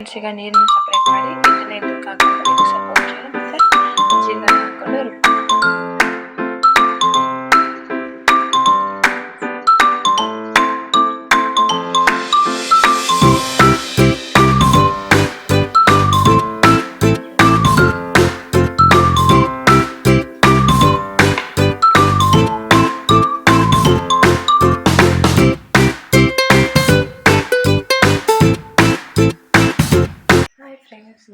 ಈಗ ನೀರನ್ನು ಸಪ್ರೇಟ್ ಮಾಡಿ ಇದನ್ನ ಇದಕ್ಕೆ ಹಾಕೊಂಡು ಇದು ಸ್ವಲ್ಪ ಹುಳಿ ಮತ್ತು ಜೀರಿಗೆ ಹಾಕೊಂಡು ರುಬ್ಬೋದು.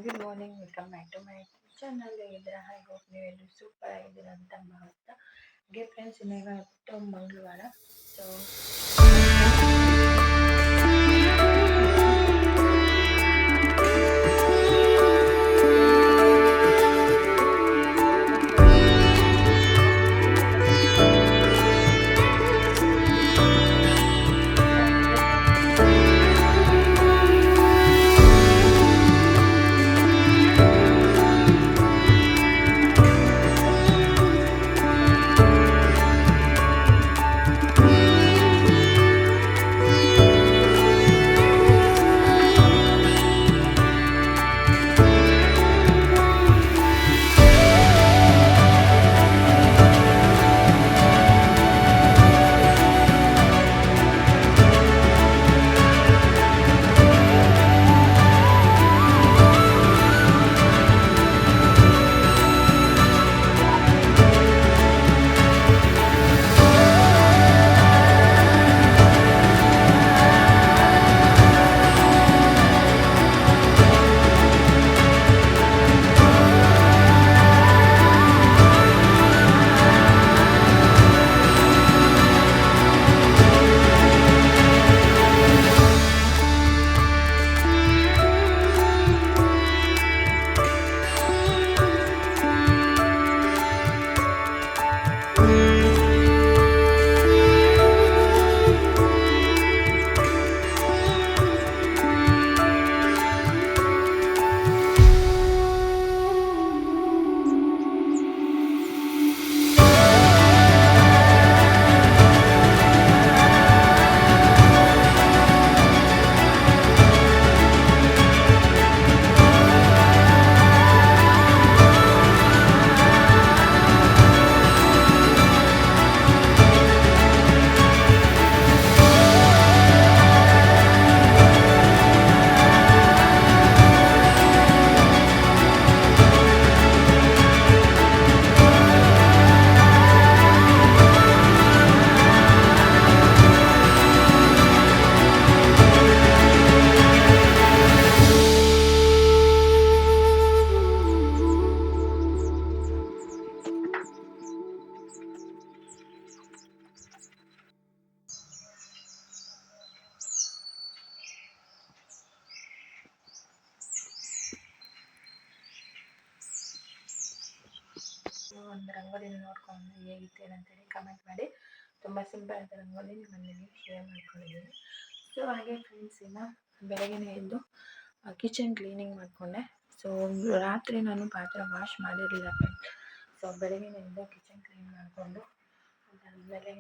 Good morning, welcome back to my channel. ಹೇಗಿದ್ದೀರಾ? ಐ ಹೋಪ್ ನೀವೆಲ್ಲರೂ ಸೂಪರ್ ಆಗಿದ್ದೀರಾ ಅಂತ ಭಾವಿಸ್ತಾ ಹಾಗೆ ಫ್ರೆಂಡ್ಸ್, ಇನ್ನೀಗ ಮಂಗಳವಾರ. ಸೊ ಒಂದು ರಂಗೋಲಿನ ನೋಡ್ಕೊಂಡು ಹೇಗಿತ್ತು ಅಂತೇಳಿ ಕಮೆಂಟ್ ಮಾಡಿ. ತುಂಬ ಸಿಂಪಲ್ ಆದ ರಂಗೋಲಿ ನಿಮ್ಮಲ್ಲಿ ಶೇರ್ ಮಾಡ್ಕೊಂಡಿದ್ದೀನಿ. ಸೊ ಹಾಗೆ ಫ್ರೆಂಡ್ಸ್, ಇನ್ನು ಬೆಳಗ್ಗೆ ಎದ್ದು ಕಿಚನ್ ಕ್ಲೀನಿಂಗ್ ಮಾಡಿಕೊಂಡೆ. ಸೊ ರಾತ್ರಿ ನಾನು ಪಾತ್ರೆ ವಾಶ್ ಮಾಡಿರಲಿಲ್ಲ ಫ್ರೆಂಡ್ಸ್. ಸೊ ಬೆಳಗ್ಗೆ ಎದ್ದು ಕಿಚನ್ ಕ್ಲೀನ್ ಮಾಡಿಕೊಂಡು ಅದಾದಮೇಲೆ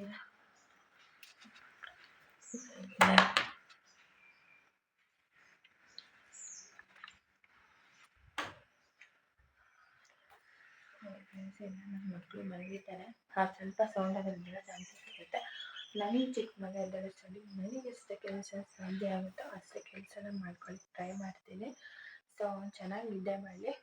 ಫ್ರೆಂಡ್ಸ್, ಎಲ್ಲ ನನ್ನ ಮಕ್ಕಳು ಮಲಗಿದ್ದಾರೆ. ಸ್ವಲ್ಪ ಸೌಂಡ್ ಆಗೋದ್ರಿಂದ ಚಾನ್ಸಸ್ ಇರುತ್ತೆ. ನನಗೆ ಚಿಕ್ಕ ಮಗ ಎದ್ದೇಳಿಸೋದು ನನಗೆ ಎಷ್ಟು ಕೆಲಸ ಸಾಧ್ಯ ಆಗುತ್ತೋ ಅಷ್ಟೇ ಕೆಲಸನ ಮಾಡ್ಕೊಳ್ಳಿ ಟ್ರೈ ಮಾಡ್ತೀನಿ. ಸೊ ಚೆನ್ನಾಗಿ ನಿದ್ದೆ ಮಾಡಲಿ.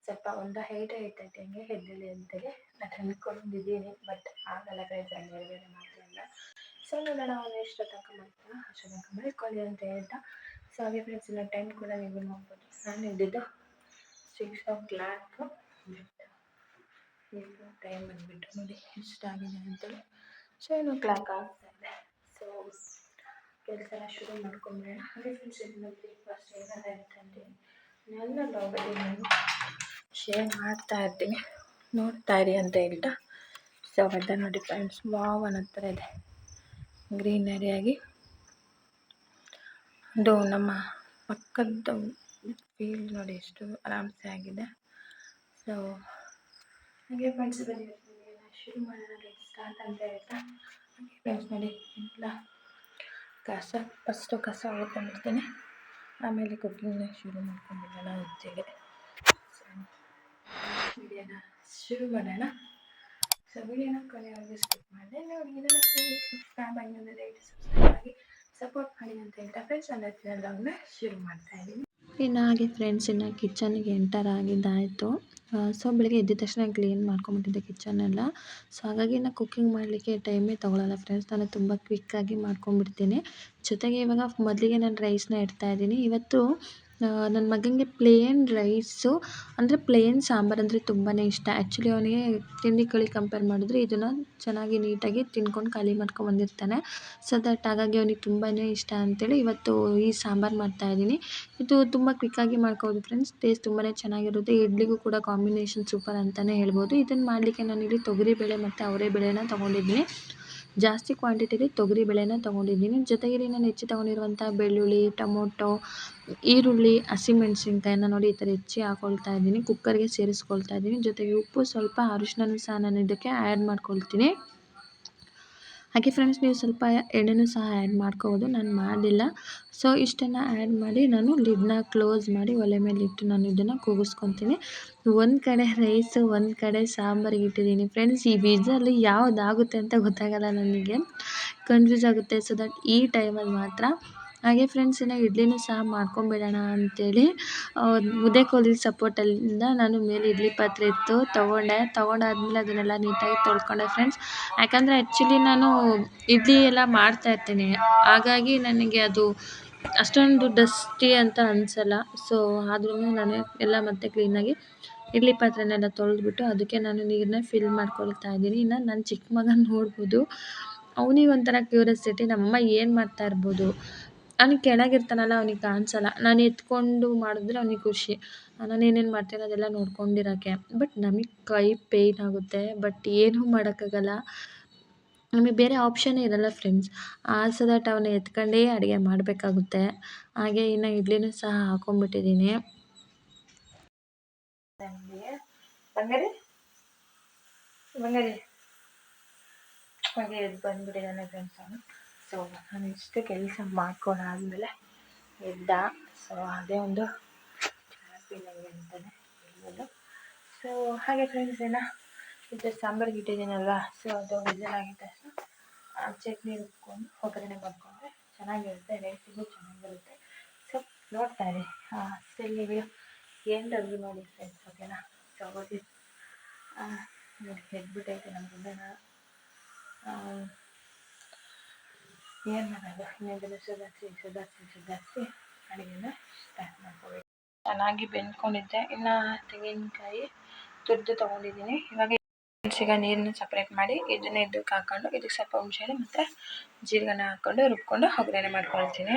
ಸ್ವಲ್ಪ ಒಂದು 8:30 ಹಂಗೆ ಎದ್ದೇಳಿ ಅಂತೇಳಿ ನಾನು ಅಂದ್ಕೊಂಡಿದ್ದೀನಿ. ಬಟ್ ಆಗಲ್ಲ ಫ್ರೆಂಡ್ಸ್, ಬೇರೆ ಮಾತಿಲ್ಲ. ಸೊ ನೋಡೋಣ, ಅವನು ಎಷ್ಟು ತನಕ ಮಾಡ್ತಾನೋ ಅಷ್ಟು ತನಕ ಮಾಡ್ಕೊಳ್ಳಿ ಅಂತ ಹೇಳ್ತಾ. ಸೊ ಹಾಗೆ ಫ್ರೆಂಡ್ಸ್, ಇಲ್ಲ ಟೈಮ್ ಕೂಡ ನೀವು ನೋಡ್ಬೋದು. ನಾನು ಇದ್ದಿದ್ದು 6 o'clock. ಈಗ ಟೈಮ್ ಬಂದುಬಿಟ್ಟು ನೋಡಿ ಎಷ್ಟಾಗಿದೆ ಅಂತೇಳಿ 7 o'clock ಆಗ್ತಾಯಿದೆ. ಸೊ ಕೆಲಸನ ಶುರು ಮಾಡ್ಕೊಂಡ್ರೆ ಹಾಗೆ ಫ್ರೆಂಡ್ಸ್, ಇದನ್ನ ಬ್ರೇಕ್ಫಾಸ್ಟ್ ಏನಾರ ಅಂತಂದು ನನ್ನ ಬ್ಲಾಗಲ್ಲಿ ನಾನು ಶೇರ್ ಮಾಡ್ತಾ ಇರ್ತೀನಿ, ನೋಡ್ತಾ ಇರಿ ಅಂತ ಹೇಳ್ತಾ. ಸೊ ಅದನ್ನು ನೋಡಿ ಫ್ರೆಂಡ್ಸ್, ವಾವ್ ಅನ್ನೋ ಥರ ಇದೆ ಗ್ರೀನರಿಯಾಗಿ. ಅದು ನಮ್ಮ ಪಕ್ಕದ ಫೀಲ್ಡ್ ನೋಡಿ ಎಷ್ಟು ಆರಾಮ್ಸೆ ಆಗಿದೆ. ಸೊ ಹಾಗೆ ಫ್ರೆಂಡ್ಸ್, ಬನ್ನಿ ಶುರು ಮಾಡೋಣ, ಸ್ಟಾರ್ಟ್ ಅಂತ ಹೇಳ್ತಾ. ಹಾಗೆ ಫ್ರೆಂಡ್ಸ್ ನೋಡಿ, ಎಲ್ಲ ಫಸ್ಟು ಕಸ ಹೊಡ್ಕೊಂಡಿರ್ತೀನಿ. ಆಮೇಲೆ ಕುಕ್ಕಿಂಗ್ನ ಶುರು ಮಾಡ್ಕೊಂಡ್ಬಿಡೋಣ ಅಂತೇಳಿ ವಿಡಿಯೋನ ಶುರು ಮಾಡೋಣ. ಸೊ ವಿಡಿಯೋನ ಕೊನೆಯವರೆಗೂ ಸ್ಕಿಪ್ ಮಾಡಿದೆ ನೋಡಿ. ಇದನ್ನು ಸಬ್ಸ್ಕ್ರೈಬ್ ಆಗಿ ಸಪೋರ್ಟ್ ಮಾಡಿ ಅಂತ ಹೇಳ್ತಾ ಫ್ರೆಂಡ್ಸ್ ನನ್ನ ಲಾಗ್ನ ಶುರು ಮಾಡ್ತಾ ಇದ್ದೀನಿ. ಇನ್ನು ಹಾಗೆ ಫ್ರೆಂಡ್ಸ್ ಇನ್ನು ಕಿಚನ್ಗೆ ಎಂಟರ್ ಆಗಿದ್ದಾಯಿತು. ಸೊ ಬೆಳಗ್ಗೆ ಎದ್ದ ತಕ್ಷಣ ಕ್ಲೀನ್ ಮಾಡ್ಕೊಂಬಿಟ್ಟಿದ್ದೆ ಕಿಚನ್ನೆಲ್ಲ. ಸೊ ಹಾಗಾಗಿ ನಾನು ಕುಕ್ಕಿಂಗ್ ಮಾಡಲಿಕ್ಕೆ ಟೈಮೇ ತೊಗೊಳ್ಳಲ್ಲ ಫ್ರೆಂಡ್ಸ್. ನಾನು ತುಂಬ ಕ್ವಿಕ್ಕಾಗಿ ಮಾಡ್ಕೊಂಬಿಡ್ತೀನಿ. ಜೊತೆಗೆ ಇವಾಗ ಮೊದಲಿಗೆ ನಾನು ರೈಸ್ನ ಇಡ್ತಾಯಿದ್ದೀನಿ. ಇವತ್ತು ನನ್ನ ಮಗನಿಗೆ ಪ್ಲೇನ್ ರೈಸು ಅಂದರೆ ಪ್ಲೇನ್ ಸಾಂಬಾರು ಅಂದರೆ ತುಂಬಾ ಇಷ್ಟ. ಆ್ಯಕ್ಚುಲಿ ಅವನಿಗೆ ತಿಂಡಿ ಕಳಿ ಕಂಪೇರ್ ಮಾಡಿದ್ರೆ ಇದನ್ನು ಚೆನ್ನಾಗಿ ನೀಟಾಗಿ ತಿನ್ಕೊಂಡು ಖಾಲಿ ಮಾಡ್ಕೊಂಬಂದಿರ್ತಾನೆ. ಸೊ ದಟ್ ಹಾಗಾಗಿ ಅವನಿಗೆ ತುಂಬಾ ಇಷ್ಟ ಅಂತೇಳಿ ಇವತ್ತು ಈ ಸಾಂಬಾರು ಮಾಡ್ತಾಯಿದ್ದೀನಿ. ಇದು ತುಂಬ ಕ್ವಿಕ್ಕಾಗಿ ಮಾಡ್ಕೋಬೋದು ಫ್ರೆಂಡ್ಸ್. ಟೇಸ್ಟ್ ತುಂಬಾ ಚೆನ್ನಾಗಿರುತ್ತೆ. ಇಡ್ಲಿಗೂ ಕೂಡ ಕಾಂಬಿನೇಷನ್ ಸೂಪರ್ ಅಂತಲೇ ಹೇಳ್ಬೋದು. ಇದನ್ನು ಮಾಡಲಿಕ್ಕೆ ನಾನಿಲ್ಲಿ ತೊಗರಿಬೇಳೆ ಮತ್ತು ಅವರೆಬೇಳೆನ ತೊಗೊಂಡಿದ್ದೀನಿ. ಜಾಸ್ತಿ ಕ್ವಾಂಟಿಟಿಲಿ ತೊಗರಿಬೇಳೆನ ತೊಗೊಂಡಿದ್ದೀನಿ. ಜೊತೆಗೆ ನಾನು ಹೆಚ್ಚಿ ತೊಗೊಂಡಿರುವಂಥ ಬೆಳ್ಳುಳ್ಳಿ, ಟೊಮೊಟೊ, ಈರುಳ್ಳಿ, ಹಸಿಮೆಣ್ಸಿನ್ಕಾಯಿನ ನೋಡಿ ಈ ಥರ ಹೆಚ್ಚಿ ಹಾಕ್ಕೊಳ್ತಾ ಇದ್ದೀನಿ. ಕುಕ್ಕರ್ಗೆ ಸೇರಿಸ್ಕೊಳ್ತಾ ಇದ್ದೀನಿ. ಜೊತೆಗೆ ಉಪ್ಪು, ಸ್ವಲ್ಪ ಅರಿಶಿನನೂ ಸಹ ನಾನು ಇದಕ್ಕೆ ಆ್ಯಡ್ ಮಾಡ್ಕೊಳ್ತೀನಿ. ಹಾಗೆ ಫ್ರೆಂಡ್ಸ್ ನೀವು ಸ್ವಲ್ಪ ಎಣ್ಣೆನೂ ಸಹ ಆ್ಯಡ್ ಮಾಡ್ಕೋಬೋದು. ನಾನು ಮಾಡಿಲ್ಲ. ಸೊ ಇಷ್ಟನ್ನು ಆ್ಯಡ್ ಮಾಡಿ ನಾನು ಲಿಡ್ನ ಕ್ಲೋಸ್ ಮಾಡಿ ಒಲೆ ಮೇಲೆ ಇಟ್ಟು ನಾನು ಇದನ್ನು ಕೂಗಿಸ್ಕೊತೀನಿ. ಒಂದು ಕಡೆ ರೈಸು, ಒಂದು ಕಡೆ ಸಾಂಬಾರಿಗೆ ಇಟ್ಟಿದ್ದೀನಿ ಫ್ರೆಂಡ್ಸ್. ಈ ವಿಸಲ್ಲಿ ಯಾವುದಾಗುತ್ತೆ ಅಂತ ಗೊತ್ತಾಗಲ್ಲ ನನಗೆ, ಕನ್ಫ್ಯೂಸ್ ಆಗುತ್ತೆ. ಸೊ ದಟ್ ಈ ಟೈಮಲ್ಲಿ ಮಾತ್ರ ಹಾಗೆ ಫ್ರೆಂಡ್ಸ್ ಇನ್ನು ಇಡ್ಲಿನೂ ಸಹ ಮಾಡ್ಕೊಂಬಿಡೋಣ ಅಂಥೇಳಿ ಮುದ್ದೆ ಕೋಲಿನ ಸಪೋರ್ಟಲ್ಲಿಂದ ನಾನು ಮೇಲೆ ಇಡ್ಲಿ ಪಾತ್ರೆ ಇತ್ತು ತೊಗೊಂಡಾದ್ಮೇಲೆ ಅದನ್ನೆಲ್ಲ ನೀಟಾಗಿ ತೊಳ್ಕೊಂಡೆ ಫ್ರೆಂಡ್ಸ್. ಯಾಕಂದರೆ ಆ್ಯಕ್ಚುಲಿ ನಾನು ಇಡ್ಲಿ ಎಲ್ಲ ಮಾಡ್ತಾಯಿರ್ತೀನಿ, ಹಾಗಾಗಿ ನನಗೆ ಅದು ಅಷ್ಟೊಂದು ಡಸ್ಟಿ ಅಂತ ಅನಿಸಲ್ಲ. ಸೊ ಆದ್ರೂ ನಾನು ಎಲ್ಲ ಮತ್ತೆ ಕ್ಲೀನಾಗಿ ಇಡ್ಲಿ ಪಾತ್ರೆನೆಲ್ಲ ತೊಳೆದ್ಬಿಟ್ಟು ಅದಕ್ಕೆ ನಾನು ನೀರನ್ನ ಫಿಲ್ ಮಾಡ್ಕೊಳ್ತಾ ಇದ್ದೀನಿ. ಇನ್ನು ನನ್ನ ಚಿಕ್ಕ ಮಗ ನೋಡ್ಬೋದು, ಅವನಿಗೆ ಒಂಥರ ಕ್ಯೂರಿಯಾಸಿಟಿ, ನಮ್ಮಮ್ಮ ಏನು ಮಾಡ್ತಾ ಇರ್ಬೋದು. ಅವ್ನಿಗೆ ಕೆಳಗಿರ್ತಾನಲ್ಲ, ಅವ್ನಿಗೆ ಕಾಣಿಸಲ್ಲ. ನಾನು ಎತ್ಕೊಂಡು ಮಾಡಿದ್ರೆ ಅವ್ನಿಗೆ ಖುಷಿ, ನಾನು ಏನೇನು ಮಾಡ್ತೀನಿ ಅದೆಲ್ಲ ನೋಡ್ಕೊಂಡಿರೋಕ್ಕೆ. ಬಟ್ ನಮಗೆ ಕೈ ಪೇಯ್ನ್ ಆಗುತ್ತೆ. ಬಟ್ ಏನೂ ಮಾಡೋಕ್ಕಾಗಲ್ಲ, ನಮಗೆ ಬೇರೆ ಆಪ್ಷನ್ನೇ ಇರಲ್ಲ ಫ್ರೆಂಡ್ಸ್. ಸೊ ದಟ್ ಅವನ್ನ ಎತ್ಕೊಂಡೇ ಅಡುಗೆ ಮಾಡಬೇಕಾಗುತ್ತೆ. ಹಾಗೆ ಇನ್ನು ಇಡ್ಲಿನೂ ಸಹ ಹಾಕ್ಕೊಂಬಿಟ್ಟಿದ್ದೀನಿ. ಬಂಗಾರಿ ಹಾಗೆ ಎದ್ದು ಬಂದುಬಿಟ್ಟಿದ್ದಾನೆ ಫ್ರೆಂಡ್ಸ್ ಅವನು. ಸೊ ನಾನು ಇಷ್ಟು ಕೆಲಸ ಮಾಡ್ಕೊಂಡಾದ್ಮೇಲೆ ಎದ್ದ. ಸೊ ಅದೇ ಒಂದು ಫೀಲಿಂಗ್ ಅಂತಲೇ ಹೇಳ್ಬೋದು. ಸೊ ಹಾಗೆ ಫ್ರೆಂಡ್ಸ್ ಇದು ಸಾಂಬಾರಿಗೆ ಇಟ್ಟಿದ್ದೀನಲ್ವ, ಸೊ ಅದು ವಿಸಿಲ್ ಆಗಿದ ತಕ್ಷಣ ಚಟ್ನಿ ರುಬ್ಕೊಂಡು ಒಗ್ಗರಣೆ ಮಾಡ್ಕೊಂಡ್ರೆ ಚೆನ್ನಾಗಿರುತ್ತೆ, ರೈಸಿಗೂ ಚೆನ್ನಾಗಿರುತ್ತೆ. ಸೊ ನೋಡ್ತಾ ಇರಿ, ಸ್ಟಿಲ್ ನೀವು ಏನು ಅಡುಗೆ ನೋಡಿ ಫ್ರೆಂಡ್ಸ್, ಓಕೆನಾ. ಸೊ ನೋಡಿ ಎದ್ಬಿಟ್ಟೈತೆ ನಮ್ಮ ಗುಂಡನ. ಏನು ಮಾಡೋದು, ಇನ್ನೊಂದೆಲ್ಲ ಸುಧಾರಿಸಿ ಅಡುಗೆನ ಸ್ಟಾರ್ಟ್ ಮಾಡ್ಕೋಬೇಕು. ಚೆನ್ನಾಗಿ ಬೆಂದ್ಕೊಂಡಿದ್ದೆ. ಇನ್ನು ತೆಂಗಿನಕಾಯಿ ತುರಿದು ತೊಗೊಂಡಿದ್ದೀನಿ. ಇವಾಗ ಈಗ ನೀರನ್ನ ಸಪ್ರೇಟ್ ಮಾಡಿ ಇದಕ್ಕೆ ಹಾಕ್ಕೊಂಡು ಇದಕ್ಕೆ ಸ್ವಲ್ಪ ಹುಣಸೆಹಣ್ಣು ಮತ್ತು ಜೀರಿಗೆನ ಹಾಕ್ಕೊಂಡು ರುಬ್ಕೊಂಡು ಒಗ್ಗರಣೆ ಮಾಡ್ಕೊಳ್ತೀನಿ.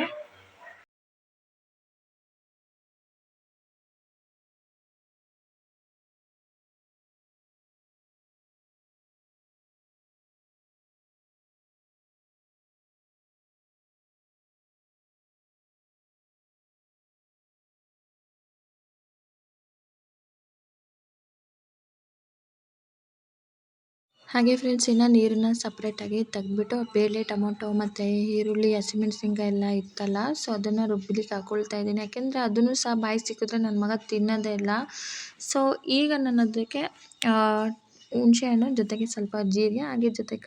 ಹಾಗೆ ಫ್ರೆಂಡ್ಸ್ ಇನ್ನು ನೀರನ್ನು ಸಪ್ರೇಟಾಗಿ ತೆಗೆದ್ಬಿಟ್ಟು ಬೇಳೆ, ಟೊಮೊಟೊ ಮತ್ತು ಈರುಳ್ಳಿ, ಹಸಿಮೆಣ್ಸಿನ್ಕಾಯಿ ಎಲ್ಲ ಇತ್ತಲ್ಲ, ಸೊ ಅದನ್ನು ರುಬ್ಬಲಿಕ್ಕೆ ಹಾಕ್ಕೊಳ್ತಾ ಇದ್ದೀನಿ. ಯಾಕೆಂದರೆ ಅದನ್ನು ಸಹ ಬಾಯಿ ಸಿಕ್ಕಿದ್ರೆ ನನ್ನ ಮಗ ತಿನ್ನೋದೇ ಇಲ್ಲ. ಸೊ ಈಗ ನಾನು ಅದಕ್ಕೆ ಹುಣಸೆಹಣ್ಣು ಜೊತೆಗೆ ಸ್ವಲ್ಪ ಜೀರಿಗೆ, ಹಾಗೆ ಜೊತೆಗೆ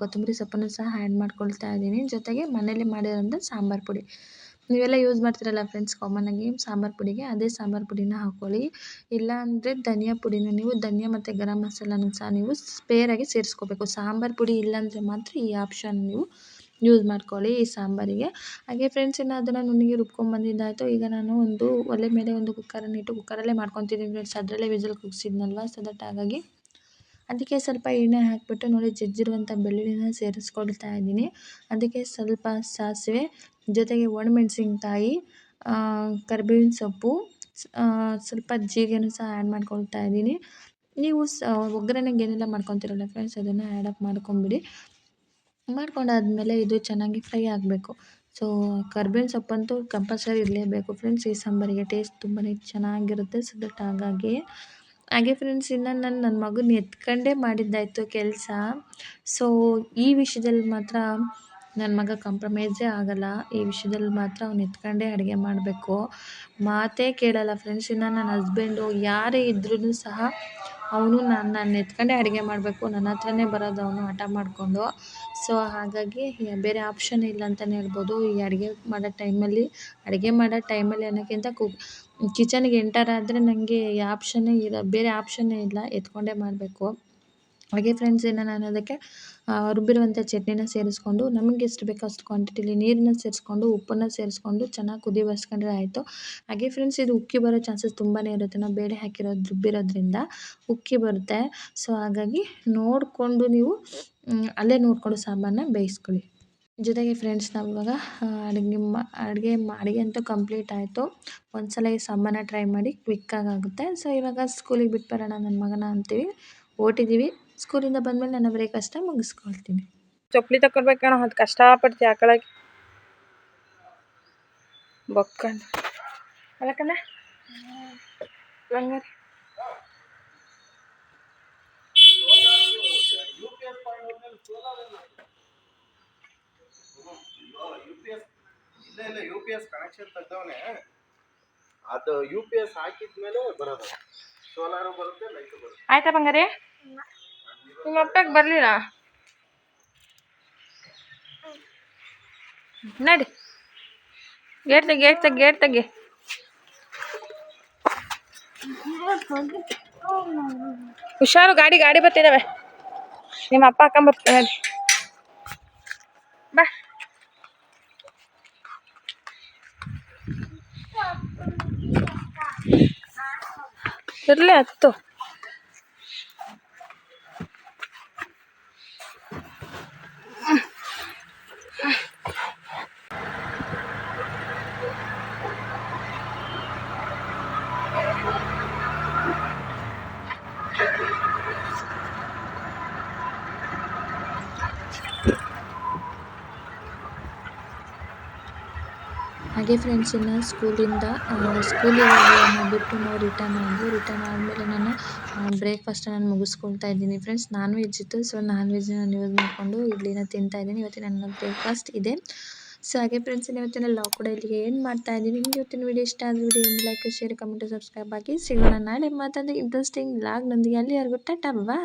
ಕೊತ್ತಂಬರಿ ಸೊಪ್ಪನ್ನು ಸಹ ಆ್ಯಡ್ ಮಾಡ್ಕೊಳ್ತಾ ಇದ್ದೀನಿ. ಜೊತೆಗೆ ಮನೇಲಿ ಮಾಡಿರೋಂಥ ಸಾಂಬಾರು ಪುಡಿ, ನೀವೆಲ್ಲ ಯೂಸ್ ಮಾಡ್ತೀರಲ್ಲ ಫ್ರೆಂಡ್ಸ್ ಕಾಮನ್ನಾಗಿ ಸಾಂಬಾರು ಪುಡಿಗೆ, ಅದೇ ಸಾಂಬಾರು ಪುಡಿನ ಹಾಕ್ಕೊಳ್ಳಿ. ಇಲ್ಲಾಂದರೆ ಧನಿಯಾ ಪುಡಿನ ನೀವು ಧನಿಯಾ ಮತ್ತು ಗರಂ ಮಸಾಲನೂ ಸಹ ನೀವು ಸ್ಪೇರಾಗಿ ಸೇರಿಸ್ಕೋಬೇಕು. ಸಾಂಬಾರು ಪುಡಿ ಇಲ್ಲಾಂದರೆ ಮಾತ್ರ ಈ ಆಪ್ಷನ್ ನೀವು ಯೂಸ್ ಮಾಡ್ಕೊಳ್ಳಿ ಈ ಸಾಂಬಾರಿಗೆ. ಹಾಗೆ ಫ್ರೆಂಡ್ಸ್ ಇನ್ನು ಅದನ್ನು ನುಣ್ಣಗೆ ರುಬ್ಕೊಂಡ್ಬಂದಿದ್ದಾಯಿತು. ಈಗ ನಾನು ಒಂದು ಒಲೆ ಮೇಲೆ ಒಂದು ಕುಕ್ಕರನ್ನು ಇಟ್ಟು ಕುಕ್ಕರಲ್ಲೇ ಮಾಡ್ಕೊತಿದ್ದೀನಿ ಫ್ರೆಂಡ್ಸ್. ಅದರಲ್ಲೇ ವಿಸಿಲ್ ಕೂಗಿಸಿದ್ನಲ್ವ, ಸೊ ದಟ್ ಹಾಗಾಗಿ ಅದಕ್ಕೆ ಸ್ವಲ್ಪ ಎಣ್ಣೆ ಹಾಕಿಬಿಟ್ಟು ನೋಡಿ ಜಜ್ಜಿರುವಂಥ ಬೆಳ್ಳುಳ್ಳಿನ ಸೇರಿಸ್ಕೊಳ್ತಾ ಇದ್ದೀನಿ. ಅದಕ್ಕೆ ಸ್ವಲ್ಪ ಸಾಸಿವೆ, ಜೊತೆಗೆ ಒಣಮೆಣಸಿನ್ಕಾಯಿ, ಕರಿಬೇವಿನ ಸೊಪ್ಪು, ಸ್ವಲ್ಪ ಜೀರಿಗೆನೂ ಸಹ ಆ್ಯಡ್ ಮಾಡ್ಕೊಳ್ತಾ ಇದ್ದೀನಿ. ನೀವು ಒಗ್ಗರಣೆಗೆ ಏನೆಲ್ಲ ಮಾಡ್ಕೊತೀರಲ್ಲ ಫ್ರೆಂಡ್ಸ್ ಅದನ್ನು ಆ್ಯಡ್ ಮಾಡ್ಕೊಂಬಿಡಿ. ಮಾಡ್ಕೊಂಡಾದ್ಮೇಲೆ ಇದು ಚೆನ್ನಾಗಿ ಫ್ರೈ ಆಗಬೇಕು. ಸೊ ಕರಿಬೇವಿನ ಸೊಪ್ಪಂತೂ ಕಂಪಲ್ಸರಿ ಇರಲೇಬೇಕು ಫ್ರೆಂಡ್ಸ್. ಈ ಸಾಂಬಾರಿಗೆ ಟೇಸ್ಟ್ ತುಂಬಾ ಚೆನ್ನಾಗಿರುತ್ತೆ. ಸೊ ದಟ್ ಹಾಗೆ ಫ್ರೆಂಡ್ಸ್ ಇನ್ನು ನನ್ನ ಮಗನ ಎತ್ಕೊಂಡೇ ಮಾಡಿದ್ದಾಯಿತು ಕೆಲಸ. ಸೊ ಈ ವಿಷಯದಲ್ಲಿ ಮಾತ್ರ ನನ್ನ ಮಗ ಕಾಂಪ್ರಮೈಸೇ ಆಗಲ್ಲ ಈ ವಿಷಯದಲ್ಲಿ ಮಾತ್ರ ಅವ್ನು ಎತ್ಕೊಂಡೇ ಅಡುಗೆ ಮಾಡಬೇಕು. ಮಾತೇ ಕೇಳಲ್ಲ ಫ್ರೆಂಡ್ಸ್. ಇನ್ನು ನನ್ನ ಹಸ್ಬೆಂಡು ಯಾರೇ ಇದ್ರೂ ಸಹ ಅವನು ನನ್ನ ಎತ್ಕೊಂಡೇ ಅಡುಗೆ ಮಾಡಬೇಕು, ನನ್ನ ಹತ್ರನೇ ಬರೋದು ಅವನು ಹಠ ಮಾಡಿಕೊಂಡು. ಸೊ ಹಾಗಾಗಿ ಬೇರೆ ಆಪ್ಷನ್ ಇಲ್ಲ ಅಂತಲೇ ಹೇಳ್ಬೋದು. ಈ ಅಡುಗೆ ಮಾಡೋ ಟೈಮಲ್ಲಿ ಅನ್ನೋಕ್ಕಿಂತ ಕಿಚನ್ಗೆ ಎಂಟರ್ ಆದರೆ ನನಗೆ ಬೇರೆ ಆಪ್ಷನ್ನೇ ಇಲ್ಲ, ಎತ್ಕೊಂಡೇ ಮಾಡಬೇಕು. ಹಾಗೆ ಫ್ರೆಂಡ್ಸ್, ಇನ್ನು ನಾನು ಅದಕ್ಕೆ ರುಬ್ಬಿರುವಂಥ ಚಟ್ನಿನ ಸೇರಿಸ್ಕೊಂಡು ನಮಗೆ ಎಷ್ಟು ಬೇಕೋ ಅಷ್ಟು ಕ್ವಾಂಟಿಟಿಲಿ ನೀರನ್ನ ಸೇರಿಸ್ಕೊಂಡು ಉಪ್ಪನ್ನು ಸೇರಿಸ್ಕೊಂಡು ಚೆನ್ನಾಗಿ ಕುದಿ ಬರ್ಸ್ಕೊಂಡ್ರೆ ಆಯಿತು. ಹಾಗೆ ಫ್ರೆಂಡ್ಸ್, ಇದು ಉಕ್ಕಿ ಬರೋ ಚಾನ್ಸಸ್ ತುಂಬಾ ಇರುತ್ತೆ. ನಾವು ಬೇಳೆ ರುಬ್ಬಿರೋದ್ರಿಂದ ಉಕ್ಕಿ ಬರುತ್ತೆ. ಸೊ ಹಾಗಾಗಿ ನೋಡಿಕೊಂಡು ನೀವು ಅಲ್ಲೇ ನೋಡಿಕೊಂಡು ಸಾಂಬಾರನ್ನ ಬೇಯಿಸ್ಕೊಳ್ಳಿ. ಜೊತೆಗೆ ಫ್ರೆಂಡ್ಸ್, ನಾವಿವಾಗ ಅಡುಗೆ ಅಂತೂ ಕಂಪ್ಲೀಟ್ ಆಯಿತು. ಒಂದ್ಸಲ ಈ ಸಾಂಬಾರನ್ನ ಟ್ರೈ ಮಾಡಿ, ಕ್ವಿಕ್ಕಾಗಿ ಆಗುತ್ತೆ. ಸೊ ಇವಾಗ ಸ್ಕೂಲಿಗೆ ಬಿಟ್ಟು ಬರೋಣ ನನ್ನ ಮಗನ ಅಂತೀವಿ, ಓಟಿದ್ದೀವಿ. ಸ್ಕೂಲಿಂದ ಬಂದಮೇಲೆ ನನ್ನ ಬ್ರೇಕ್ಫಾಸ್ಟ್ನ ಮುಗಿಸ್ಕೊಳ್ತೀನಿ. ಚಪ್ಪಲಿ ತಗೊಳ್ಬೇಕು ಕಣ, ಅದು ಕಷ್ಟಪಡ್ತಿ ಹಾಕೊಳಕ್ಕೆ ಬೊಕ್ಕಂಡು ಅಲ್ಲಕಣ್ಣ ಹಂಗಾರೆ. ಇಲ್ಲ UPS ಕನೆಕ್ಷನ್ ತೆಗ್ದವನೇ, ಅದು UPS ಹಾಕಿದ್ಮೇಲೆ ಬರೋದು. ಸೋಲಾರು ಬರುತ್ತೆ, ಲೈಟು ಬರುತ್ತೆ. ಆಯ್ತಾ ಬಂಗಾರಿ? ನಿಮ್ಮ ಅಪ್ಪಗೆ ಬರಲಿಲ್ಲ ನಡಿ, ಗೇಟ್ ತೆಗಿ. ಹುಷಾರು, ಗಾಡಿ ಬರ್ತಿದ್ದಾವೆ. ನಿಮ್ಮ ಅಪ್ಪ ಹಾಕೊಂಬರ್ತಾರೆ ನಡಿ, ಬಾ. ಇರಲಿ ಹತ್ತು. ಹಾಗೆ ಫ್ರೆಂಡ್ಸ್, ಇನ್ನು ಸ್ಕೂಲಿಗೆ ಬಿಟ್ಟು ನಾವು ರಿಟರ್ನ್ ಆದಮೇಲೆ ನಾನು ಬ್ರೇಕ್ಫಾಸ್ಟನ್ನು ಮುಗಿಸ್ಕೊಳ್ತಾ ಇದ್ದೀನಿ ಫ್ರೆಂಡ್ಸ್. ನಾನ್ ವೆಜ್ ಇತ್ತು, ಸೊ ನಾನ್ ವೆಜ್ನ ನಾನು ಯೂಸ್ ಮಾಡಿಕೊಂಡು ಇಡ್ಲಿನ ತಿಂತಾ ಇದ್ದೀನಿ. ಇವತ್ತಿನ ನನ್ನ ಬ್ರೇಕ್ಫಾಸ್ಟ್ ಇದೆ. ಸೊ ಹಾಗೆ ಫ್ರೆಂಡ್ಸ್, ಇವತ್ತಿನ ಲಾಗ್ ಕೂಡ ಇಲ್ಲಿಗೆ ಏನು ಮಾಡ್ತಾ ಇದ್ದೀನಿ. ನಿಮಗೆ ಇವತ್ತಿನ ವಿಡಿಯೋ ಇಷ್ಟ ಆದರೆ video like, share, comment, subscribe ಆಗಿ. ಸಿಗೋಣ ನಾಳೆ ಮತ್ತೊಂದು ಇಂಟ್ರೆಸ್ಟಿಂಗ್ ಲಾಗ್ನೊಂದಿಗೆ. ಅಲ್ಲಿವರೆಗೂ ಟಾಟಾ, ಬಾಯ್.